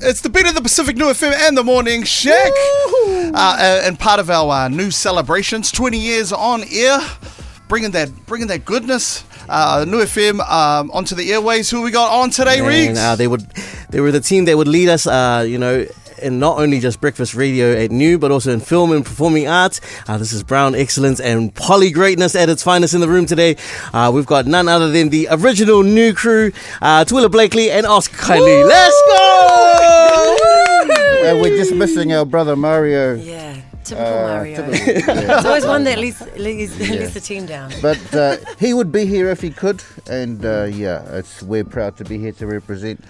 It's the beat of the Pacific Niu FM and the Morning Shack. And part of our new celebrations, 20 years on air, bringing that goodness, Niu FM onto the airways. Who we got on today, Reeks? They were the team that would lead us, in not only just breakfast radio at Niu, but also in film and performing arts. This is Brown Excellence and Poly Greatness at its finest in the room today. We've got none other than the original Niu crew, Teuila Blakely and Oscar Kightley. Let's go! And we're just missing our brother Mario. Yeah, typical Mario. It's always one that leads the team down. But he would be here if he could, and we're proud to be here to represent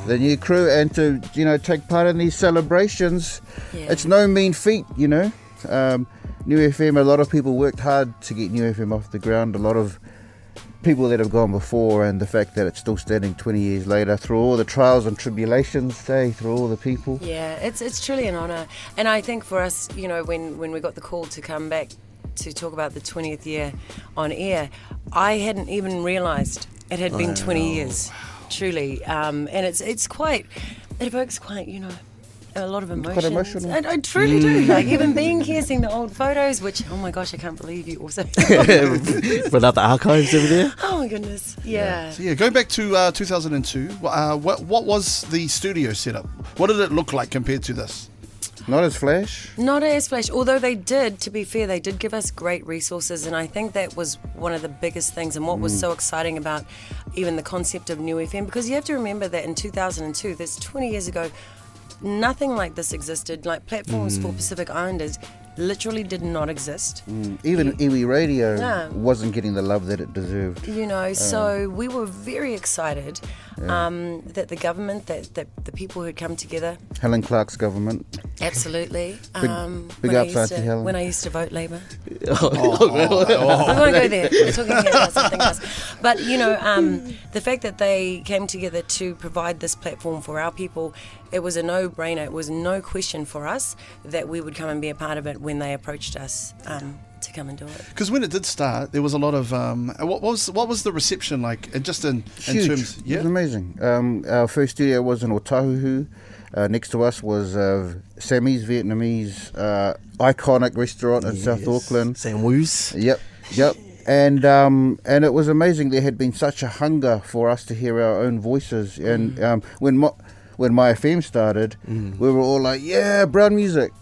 the Niu crew and to take part in these celebrations. Yeah. It's no mean feat, Niu FM. A lot of people worked hard to get Niu FM off the ground. A lot of people that have gone before, and the fact that it's still standing 20 years later through all the trials and tribulations, through all the people. Yeah, it's truly an honour. And I think for us, when we got the call to come back to talk about the 20th year on air, I hadn't even realised it had been 20 years, truly. And it evokes quite, a lot of emotions. Quite emotional. I truly do. Like, even being here, seeing the old photos, which, oh my gosh, I can't believe you also. Put out the archives over there. Oh my goodness, yeah. So going back to 2002, what was the studio setup? What did it look like compared to this? Not as flash. Not as flash, although to be fair, they did give us great resources, and I think that was one of the biggest things and what was so exciting about even the concept of Niu FM, because you have to remember that in 2002, that's 20 years ago, nothing like this existed. Like, platforms for Pacific Islanders literally did not exist. Even iwi radio wasn't getting the love that it deserved. So we were very excited that the government, that the people who had come together. Helen Clark's government. Absolutely. Big ups, Auntie Helen. When I used to vote Labour. We We won't go there. We're talking here about something else. But, the fact that they came together to provide this platform for our people, it was a no-brainer. It was no question for us that we would come and be a part of it when they approached us to come and do it. Because when it did start, there was a lot of what was the reception like? Just in terms, It was amazing. Our first studio was in Otahuhu. Next to us was Sammy's Vietnamese iconic restaurant in South Auckland. Sam Woo's. Yep. And it was amazing. There had been such a hunger for us to hear our own voices. And when My FM started, we were all like, yeah, brown music,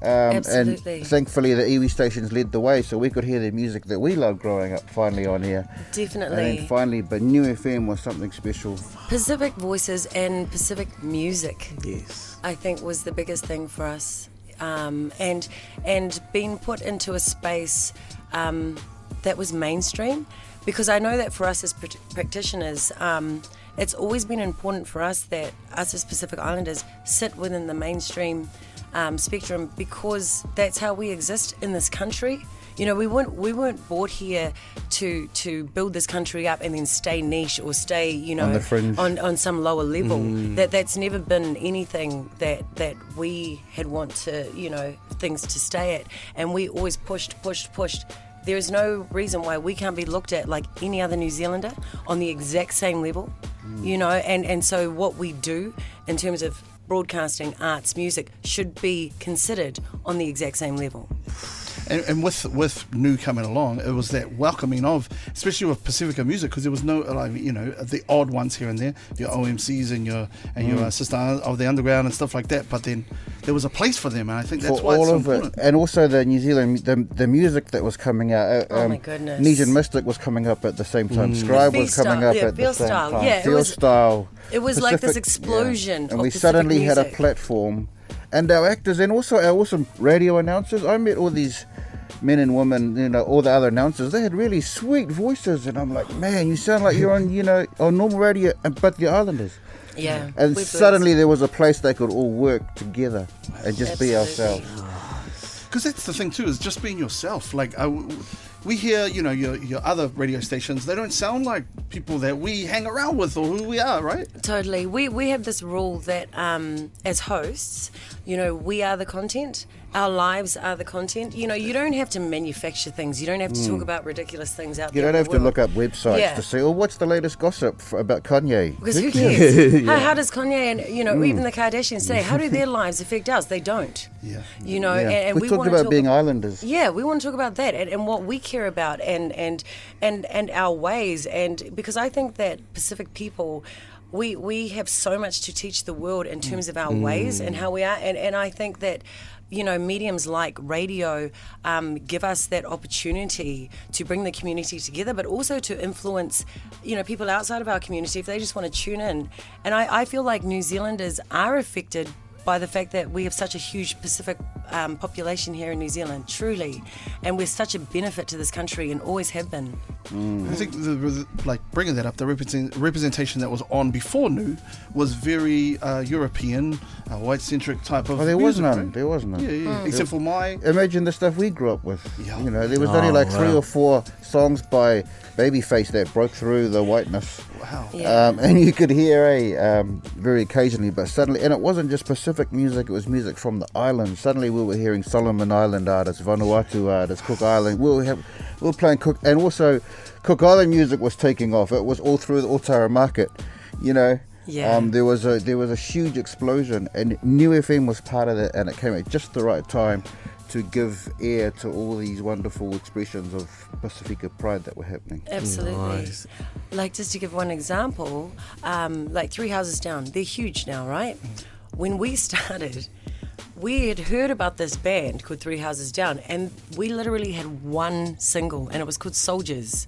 Absolutely. And thankfully the iwi stations led the way, so we could hear the music that we loved growing up finally on here. Definitely. And then finally, but Niu FM was something special. Pacific voices and Pacific music, Yes. I think, was the biggest thing for us. And being put into a space that was mainstream, because I know that for us as practitioners, it's always been important for us that us as Pacific Islanders sit within the mainstream spectrum, because that's how we exist in this country. We weren't brought here to build this country up and then stay niche or stay, on the fringe, on some lower level. That's never been anything that we had want to, things to stay at. And we always pushed. There is no reason why we can't be looked at like any other New Zealander on the exact same level, and so what we do in terms of broadcasting, arts, music should be considered on the exact same level. And with Niu coming along, it was that welcoming of, especially with Pacifica music, because there was no, the odd ones here and there, your OMCs and your Sister of the Underground and stuff like that. But then there was a place for them, and I think that's why it's so important. And also the New Zealand, the music that was coming out. Oh my goodness! Nesian Mystic was coming up at the same time. Scribe was coming up at the same time. Yeah, Feel Style. It was Pacific, like this explosion. And of we Pacific suddenly music. had a platform, and our actors, and also our awesome radio announcers. I met all these men and women, all the other announcers. They had really sweet voices, and I'm like, man, you sound like you're on, on normal radio, but the Islanders. Yeah. And suddenly there was a place they could all work together and just be ourselves. Because that's the thing too, is just being yourself. Like, we hear, you know, your other radio stations, they don't sound like people that we hang around with or who we are, right? Totally. We have this rule that as hosts, you know, we are the content. Our lives are the content. You know, you don't have to manufacture things. You don't have to talk about ridiculous things out You there. don't in have the to world. look up websites to see, oh, what's the latest gossip about Kanye? Because who cares? How does Kanye and, you know, even the Kardashians say, how do their lives affect us? They don't. Yeah. You know, Yeah. and we we talked want about to being islanders. Yeah, we want to talk about that and what we care about and our ways. And because I think that Pacific people, we have so much to teach the world in terms of our ways and how we are. And I think that, you know, mediums like radio give us that opportunity to bring the community together, but also to influence, you know, people outside of our community if they just want to tune in. And I feel like New Zealanders are affected by the fact that we have such a huge Pacific population here in New Zealand, truly, and we're such a benefit to this country and always have been. I think like bringing that up, the representation that was on before New was very European, white-centric type of. Oh, there music, was none. right? There was none. Yeah. Except for my. Imagine the stuff we grew up with. Yeah. You know, there was only like 3 or 4 songs by Babyface that broke through the whiteness. Wow. Yeah. And you could hear very occasionally, but suddenly, and it wasn't just Pacific music, it was music from the islands. Suddenly we were hearing Solomon Island artists, Vanuatu artists, Cook Island. We were playing Cook, and also Cook Island music was taking off. It was all through the Otara market, you know. Yeah. There was a huge explosion, and Niu FM was part of that, and it came at just the right time to give air to all these wonderful expressions of Pacifica pride that were happening. Absolutely. Nice. Like, just to give one example, like Three Houses Down, they're huge now, right? When we started, we had heard about this band called Three Houses Down, and we literally had one single, and it was called Soldiers.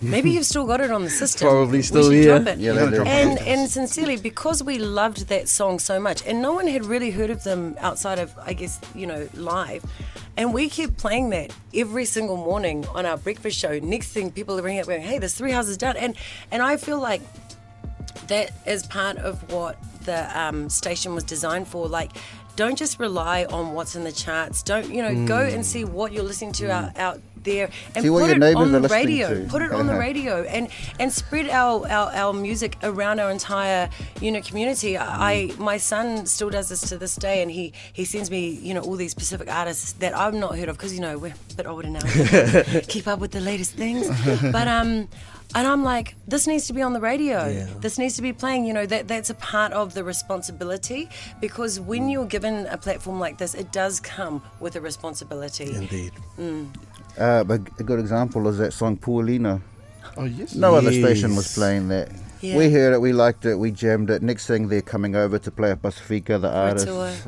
Maybe you've still got it on the system. Probably We still, should yeah. drop it. Yeah, they do. And sincerely, because we loved that song so much, and no one had really heard of them outside of, I guess, you know, live, and we kept playing that every single morning on our breakfast show. Next thing, people are ringing up going, hey, there's Three Houses Down. And I feel like that is part of what the station was designed for. Like, don't just rely on what's in the charts. Don't, you know, go and see what you're listening to out there and See what put your it neighbours on are the listening radio. to. Put it on the radio and spread our music around our entire, you know, community. My son still does this to this day, and he sends me, you know, all these Pacific artists that I've not heard of because, you know, we're a bit older now. Keep up with the latest things. But and I'm like, this needs to be on the radio. Yeah. This needs to be playing. You know, that's a part of the responsibility, because when you're given a platform like this, it does come with a responsibility. Indeed. But a good example is that song Teuila. Oh yes. No other station was playing that. Yeah. We heard it, we liked it, we jammed it. Next thing, they're coming over to play at Pacifica, the artists.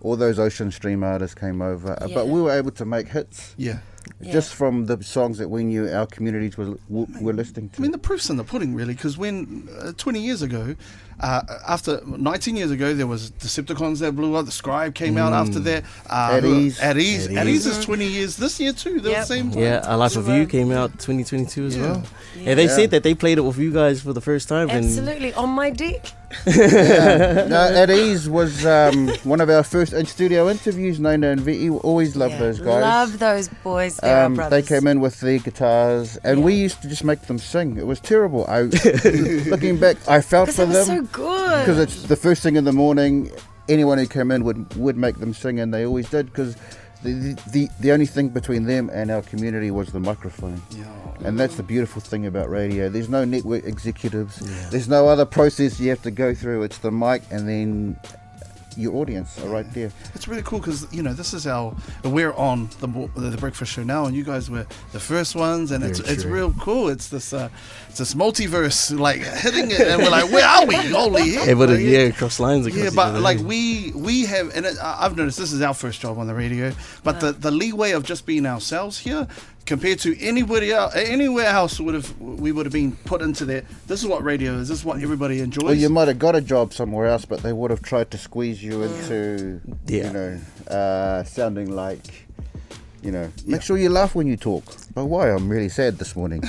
All those Ocean Stream artists came over. Yeah. But we were able to make hits Yeah. just from the songs that we knew our communities were listening to. I mean, the proof's in the pudding, really, because when 20 years ago, after 19 years ago, there was Decepticons that blew up. The Scribe came out after that. At Ease. At Ease is 20 years this year too. They're the same time. Yeah, A Life of You came out 2022 as well. And they said that they played it with you guys for the first time. Absolutely, on my deck. No, At Ease was one of our first in-studio interviews. Nona and Vicky, always loved those guys. Love those boys. They're our They brothers. came in with their guitars, and we used to just make them sing. It was terrible. Looking back, I felt for Because it was them so good. because it's the first thing in the morning. Anyone who came in would make them sing, and they always did, because the only thing between them and our community was the microphone. Yeah. And that's the beautiful thing about radio. There's no network executives. There's no other process you have to go through. It's the mic, and then your audience are right there. It's really cool because, you know, this is we're on the breakfast show now, and you guys were the first ones, and it's real cool. It's this multiverse, like, hitting it, and we're like, where are we? Holy heck! Able to, like, cross lines across yeah, each but other. like we have, and I've noticed this is our first job on the radio, but the leeway of just being ourselves here compared to anybody else, anywhere else we would have been put into that. This is what radio is. This is what everybody enjoys. Well, you might have got a job somewhere else, but they would have tried to squeeze you into, you know, sounding like, you know, make sure you laugh when you talk. But why? I'm really sad this morning.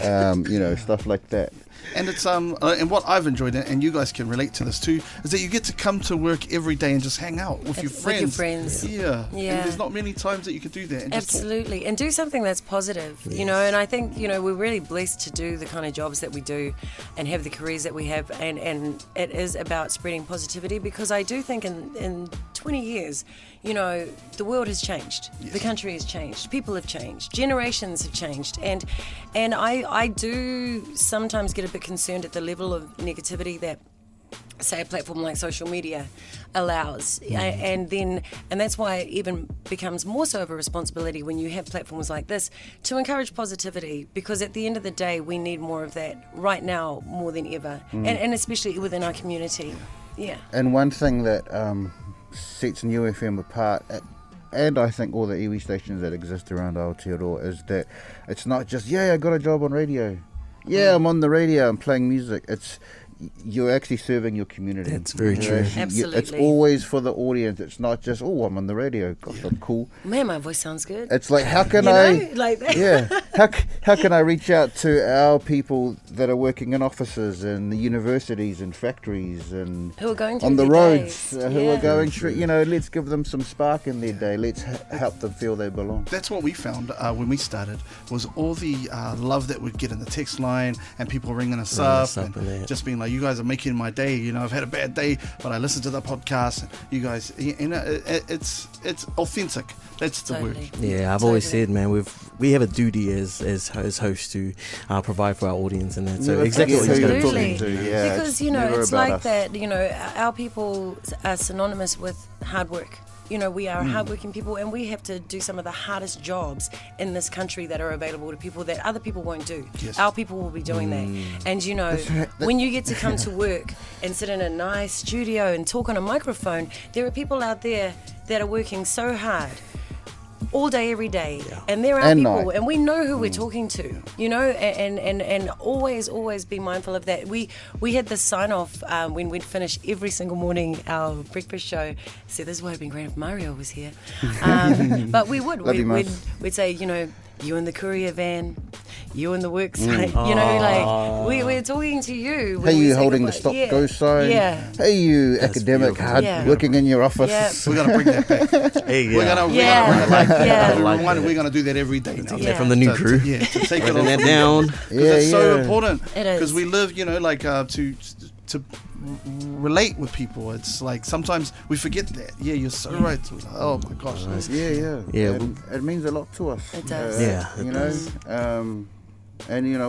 You know, stuff like that. And it's and what I've enjoyed, and you guys can relate to this too, is that you get to come to work every day and just hang out with your friends. Yeah. And there's not many times that you can do that. And Absolutely. And do something that's positive, you know. And I think, you know, we're really blessed to do the kind of jobs that we do and have the careers that we have. And it is about spreading positivity, because I do think in 20 years, you know, the world has changed. Yes. The country has changed. People have changed. Generations have changed. And I do sometimes get a bit concerned at the level of negativity that, say, a platform like social media allows. And that's why it even becomes more so of a responsibility when you have platforms like this to encourage positivity, because at the end of the day, we need more of that right now more than ever, and especially within our community. Yeah. And one thing that sets Niu FM apart, and I think all the iwi stations that exist around Aotearoa, is that it's not just, I got a job on radio. I'm on the radio, I'm playing music. It's you're actually serving your community. That's very true. Absolutely. It's always for the audience. It's not just, I'm on the radio. Gosh, I'm cool. Man, my voice sounds good. It's like, how can like that. Yeah. How can I reach out to our people that are working in offices and the universities and factories and who are going through on the their roads, days. who are going through, let's give them some spark in their day. Let's help them feel they belong. That's what we found when we started, was all the love that we'd get in the text line and people ringing us up and just being like, you guys are making my day. You know, I've had a bad day, but I listened to the podcast. And you guys, it's authentic. That's the word. Yeah, I've always said, man, we have a duty as hosts to provide for our audience, and that's exactly what you're talking to. Yeah, because it's like us. That. Our people are synonymous with hard work. We are hardworking people, and we have to do some of the hardest jobs in this country that are available to people that other people won't do. Yes. Our people will be doing that. And, when you get to come to work and sit in a nice studio and talk on a microphone, there are people out there that are working so hard all day, every day, and they're our people, night. And we know who we're talking to, and always be mindful of that. We had this sign off when we'd finish every single morning our breakfast show. So this would have been great if Mario was here, but we'd say, you in the courier van, you in the work site, we're talking to you. Hey, you holding the stop go sign. Yeah. Hey, you that's academic hard working in your office. Yeah. We're gonna bring that back. Hey, We're gonna bring it back. We're gonna do that every day now. From the new crew. To take it that down. It's so important. It is. Because we live, to relate with people. It's like sometimes we forget that. Yeah, you're so right. Oh my gosh. Yeah. It means a lot to us. It does. It does. And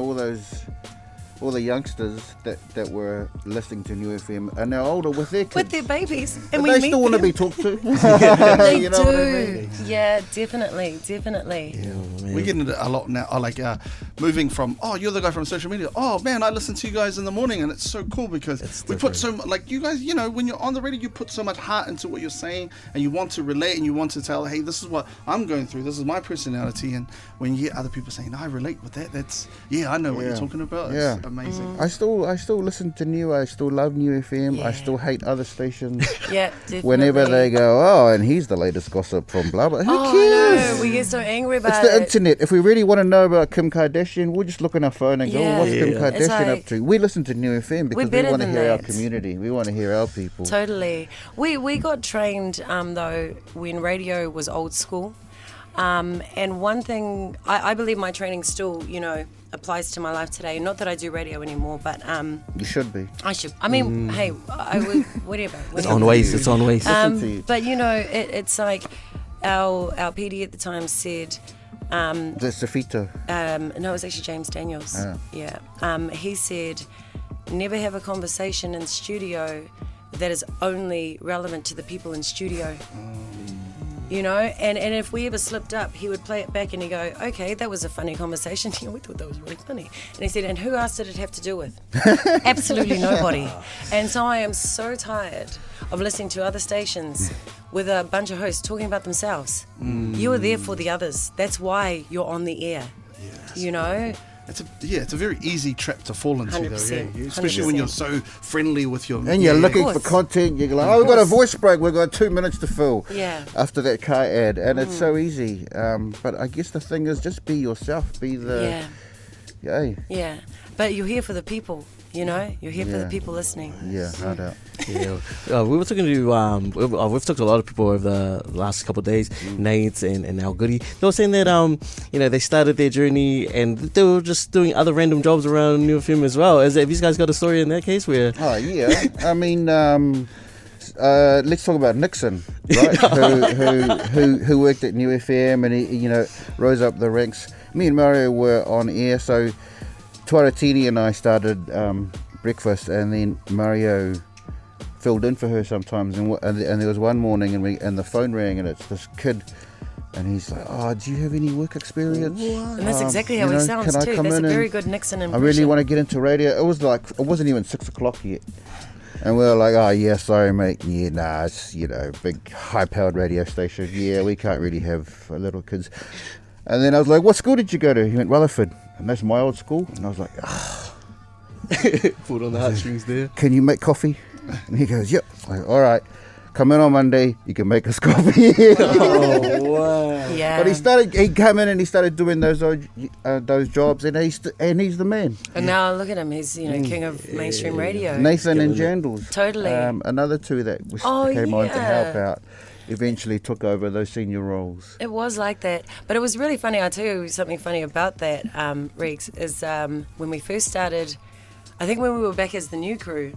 all the youngsters that were listening to Niu FM are now older with their kids. With their babies. And we still want to be talked to. They do. What I mean? Yeah, definitely. Yeah, we get into a lot now, moving from, you're the guy from social media. Oh, man, I listen to you guys in the morning, and it's so cool because we put so much, you guys, when you're on the radio, you put so much heart into what you're saying, and you want to relate, and you want to tell, hey, this is what I'm going through, this is my personality, and when you hear other people saying, I relate with that, that's, I know what you're talking about. It's amazing. I still listen to Niu. I still love Niu FM. I still hate other stations. Yeah, definitely. Whenever they go, and he's the latest gossip from blah blah. Who cares? I know. We get so angry about It's the internet. If we really want to know about Kim Kardashian, we'll just look on our phone and go, what's Kim Kardashian up to? We listen to Niu FM because we want to hear our community. We want to hear our people. Totally. We got trained though when radio was old school. And one thing, I believe my training still, applies to my life today. Not that I do radio anymore, but you should be. I should. I mean, hey, I would. Whatever. It's on waste. But it's like our PD at the time said. The Safito. No, it was actually James Daniels. Yeah. He said, never have a conversation in studio that is only relevant to the people in studio. And if we ever slipped up, he would play it back and he'd go, okay, that was a funny conversation. We thought that was really funny. And he said, and who else did it have to do with? Absolutely nobody. And so I am so tired of listening to other stations with a bunch of hosts talking about themselves. You are there for the others. That's why you're on the air. Yes. It's a very easy trap to fall into, 100%, though, especially when you're so friendly with your... And you're looking for content, you're like, we've got a voice break, we've got 2 minutes to fill after that car ad, and it's so easy. But I guess the thing is, just be yourself, be the... Yeah. But you're here for the people, you know? You're here for the people listening. Yeah, no doubt. Yeah, we were talking to we've talked to a lot of people over the last couple of days, Nate and Al Goody. They were saying that they started their journey and they were just doing other random jobs around Niu FM as well. Have you guys got a story in that case where? Oh yeah, I mean, let's talk about Nixon, right? who worked at Niu FM and he rose up the ranks. Me and Mario were on air, so Tuaratini and I started breakfast, and then Mario filled in for her sometimes. And there was one morning, and the phone rang, and it's this kid, and he's like, "Oh, do you have any work experience?" And that's exactly how he sounds too. That's a very good Nixon impression. I really want to get into radio. It wasn't even 6 o'clock yet. And we were like, "Oh yeah, sorry mate, yeah, nah, it's big high-powered radio station. Yeah, we can't really have little kids." And then I was like, "What school did you go to?" He went, "Rutherford." And that's my old school. And I was like, Pulled on the heartstrings there. "Can you make coffee?" And he goes, "Yep." I'm like, "All right, come in on Monday. You can make us coffee." Oh wow! Yeah. But he came in and he started doing those jobs, and he's the man. And now look at him. He's king of mainstream radio. Nathan and Jandals. Totally. Another two that came on to help out. Eventually took over those senior roles. It was like that. But it was really funny. I'll tell you something funny about that, Reeks, is when we first started, I think when we were back as the new crew,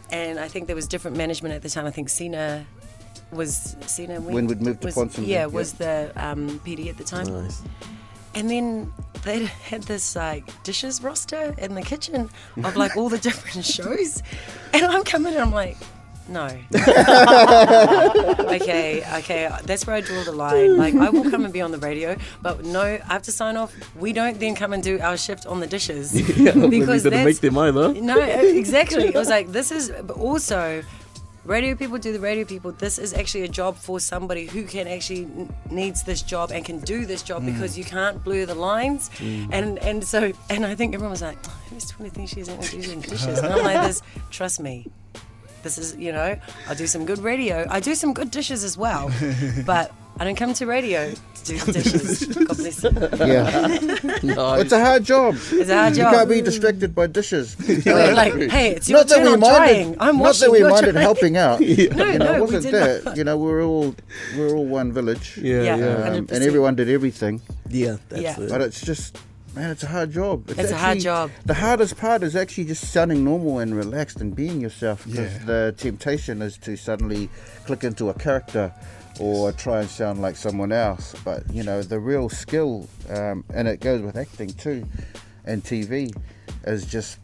and I think there was different management at the time. I think Sina when we'd moved to Ponsonby. Yeah, was the PD at the time. Nice. And then they had this dishes roster in the kitchen of all the different shows. And I'm coming and I'm like, no. Okay, that's where I draw the line. I will come and be on the radio, but no, I have to sign off. We don't then come and do our shift on the dishes. Because didn't make them either. No, exactly. It was but also, radio people do the radio people. This is actually a job for somebody who can actually needs this job and can do this job because you can't blur the lines. And I think everyone was like, oh, who's 20 thinks she's doing dishes? And I'm like, trust me. This is, I do some good radio. I do some good dishes as well, but I don't come to radio to do dishes. God bless you. Yeah. Nice. It's a hard job. It's a hard job. You can't be distracted by dishes. Hey, it's your turn, I'm trying. I'm washing. Not that we minded helping out. No, it wasn't we did that. not. We're all one village. Yeah. And everyone did everything. Yeah, that's it. But it's just... Man, it's a hard job. It's a hard job. The hardest part is actually just sounding normal and relaxed and being yourself. Because the temptation is to suddenly click into a character or try and sound like someone else. But, the real skill, and it goes with acting too, and TV, is just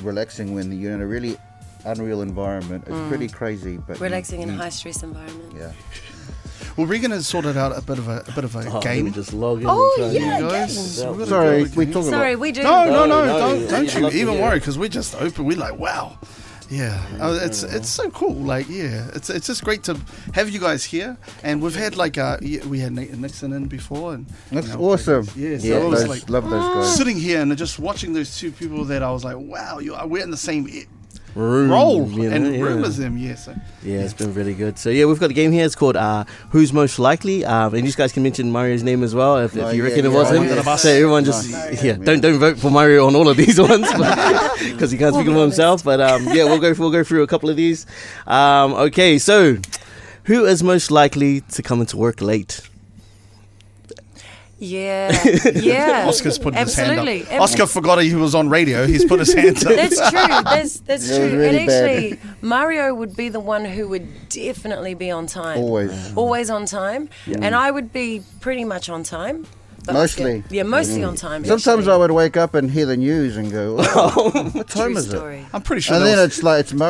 relaxing when you're in a really unreal environment. It's pretty crazy. But relaxing in a high-stress environment. Yeah. Well, Regan has sorted out a bit of a game. Let me just log in. Oh, yeah, guys. games. Sorry, we talking Sorry, about... we do. No, No, don't you love to even hear. worry, because we're just open. We're like, wow. Yeah, it's so cool. It's just great to have you guys here, and we've had we had Nixon in before, and That's awesome. Yeah, so I was love those guys. sitting here and just watching those two people that I was like, wow, we're in the same Room, role yeah. room as them. So. Yeah, it's been really good. So we've got a game here. It's called Who's Most Likely, and you guys can mention Mario's name as well if you reckon it was him. So everyone just don't vote for Mario on all of these ones because he can't speak for himself. But we'll go through a couple of these. Okay, so who is most likely to come into work late? Yeah. Oscar's putting his hand up. Absolutely. Oscar forgot he was on radio. He's put his hand up. That's true. That's It was true. really And actually, Mario would be the one who would definitely be on time. Always on time. And I would be pretty much on time. But Mostly. Oscar, mostly on time. Sometimes actually. I would wake up and hear the news and go, oh, what time True is story. it? I'm pretty sure. And then it's and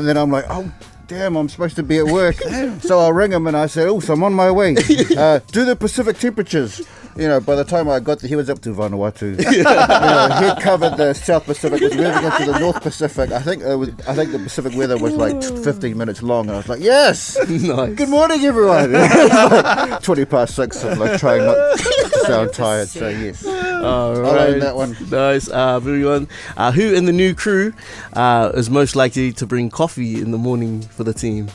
then I'm like, oh, damn, I'm supposed to be at work. So I'll ring him and I say, oh, so I'm on my way. Do the Pacific temperatures. By the time I got there, he was up to Vanuatu. He'd covered the South Pacific, was moving into the North Pacific. I think the Pacific weather was 15 minutes long, and I was like, yes! Nice. Good morning, everyone! 6:20. I'm trying not to sound tired, so yes. All I'll right. own that one. Nice. Moving on. Who in the new crew is most likely to bring coffee in the morning for the team?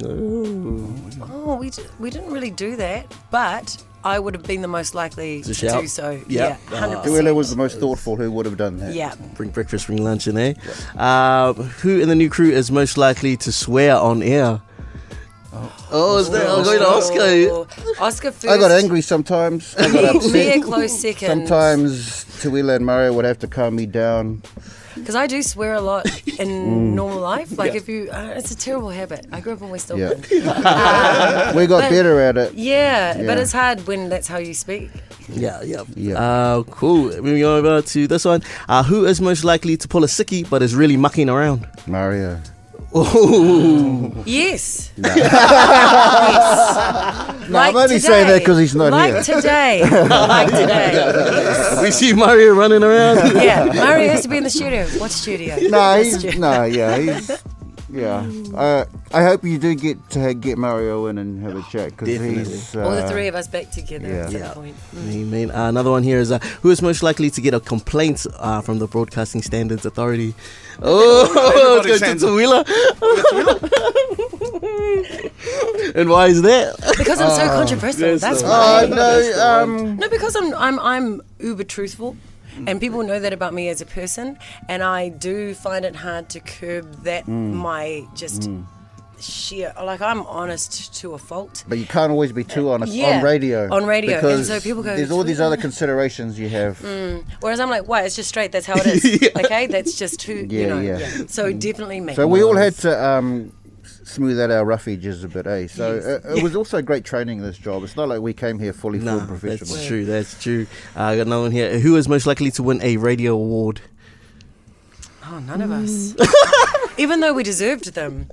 Oh, we didn't really do that, but I would have been the most likely to shout. do so. Yeah. 100%. Teuila was the most thoughtful. Who would have done that? Yeah. Bring breakfast, bring lunch in, eh? Who in the new crew is most likely to swear on air? Oh, is that? I'm going to Oscar. Oscar first. I got angry sometimes. I got Me a upset. close second. Sometimes Teuila and Mario would have to calm me down. Because I do swear a lot in normal life. Like if you, it's a terrible habit. I grew up in West Auckland. We got but- better at it. Yeah, but Yeah. it's hard when that's how you speak. Yeah. Cool. Moving over to this one. Who is most likely to pull a sickie but is really mucking around? Mario. Oh. Yes. No, I'm only saying that because he's not like here. Today. Like today. Yes. We see Mario running around. Yeah, Mario has to be in the studio. What studio? No, The he's studio. yeah. I hope you do get to get Mario in and have a chat because Definitely. he's All the three of us back together at some Yeah. point. Amen. Another one here is who is most likely to get a complaint from the Broadcasting Standards Authority? Oh, Everybody's it's hands going up. to Teuila. And why is that? Because I'm so controversial. yes, That's so- why. no. No, because I'm uber truthful, and people know that about me as a person, and I do find it hard to curb that my just sheer, like I'm honest to a fault. But you can't always be too honest Yeah, on radio. on radio. Because And so people go, there's all these other considerations you have. Whereas I'm like, why? It's just straight. That's how it is. Yeah. Okay, that's just who you Yeah, know. yeah. So definitely me. So we all had to smooth out our rough edges a bit, eh? So it was also great training this job. It's not like we came here fully No, full professional. that's true. That's true. I got another one here. Who is most likely to win a radio award? Oh, none of us. Even though we deserved them.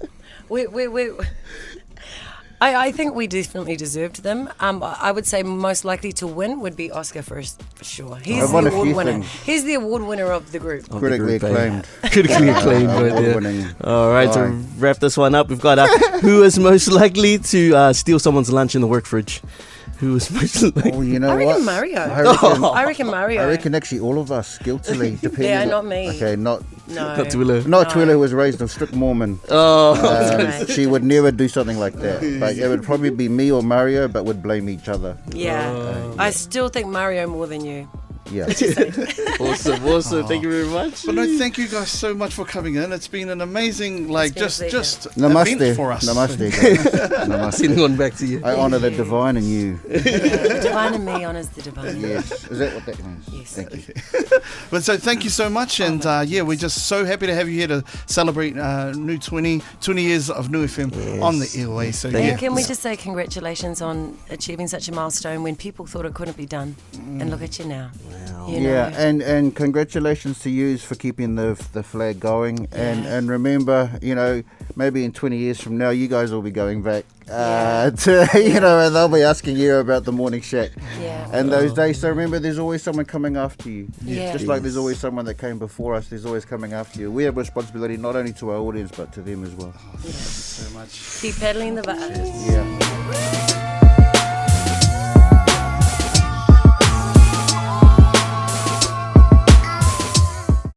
I think we definitely deserved them. I would say most likely to win would be Oscar for sure. He's I've won the a award few winner. things. He's the award winner of the group. Critically group, eh? acclaimed. Critically acclaimed right there. Award-winning. All right, to wrap this one up, we've got who is most likely to steal someone's lunch in the work fridge? Who is most likely? Oh, you know I reckon what? Mario. I I reckon Mario. reckon actually all of us guiltily, depending. Yeah, not me. Okay, not No. Not Teuila. Teuila, who was raised a strict Mormon. Oh, Right. She would never do something like that. But it would probably be me or Mario, but would blame each other. Yeah. I still think Mario more than you. Yeah. awesome. Thank you very much. But no, thank you guys so much for coming in. It's been an amazing, like, been a just pleasure. Namaste. event for us. Namaste. Guys. Namaste. Sending one back to you. I honour the divine in you. The divine in me honours the divine. Yes. Is that what that means? Yes. Thank you. But so thank you so much, and yeah, we're just so happy to have you here to celebrate new 20 years of Niu FM on the airways. So Thank yeah, And can we just say congratulations on achieving such a milestone when people thought it couldn't be done? And look at you now. Wow. You know. Yeah, and congratulations to you for keeping the flag going. And remember, you know, maybe in 20 years from now, you guys will be going back to, you know, and they'll be asking you about the morning shack. Yeah. And those days, so remember, there's always someone coming after you. Yeah. Just like there's always someone that came before us, there's always coming after you. We have responsibility not only to our audience, but to them as well. so much. Keep peddling the vibe. Yeah.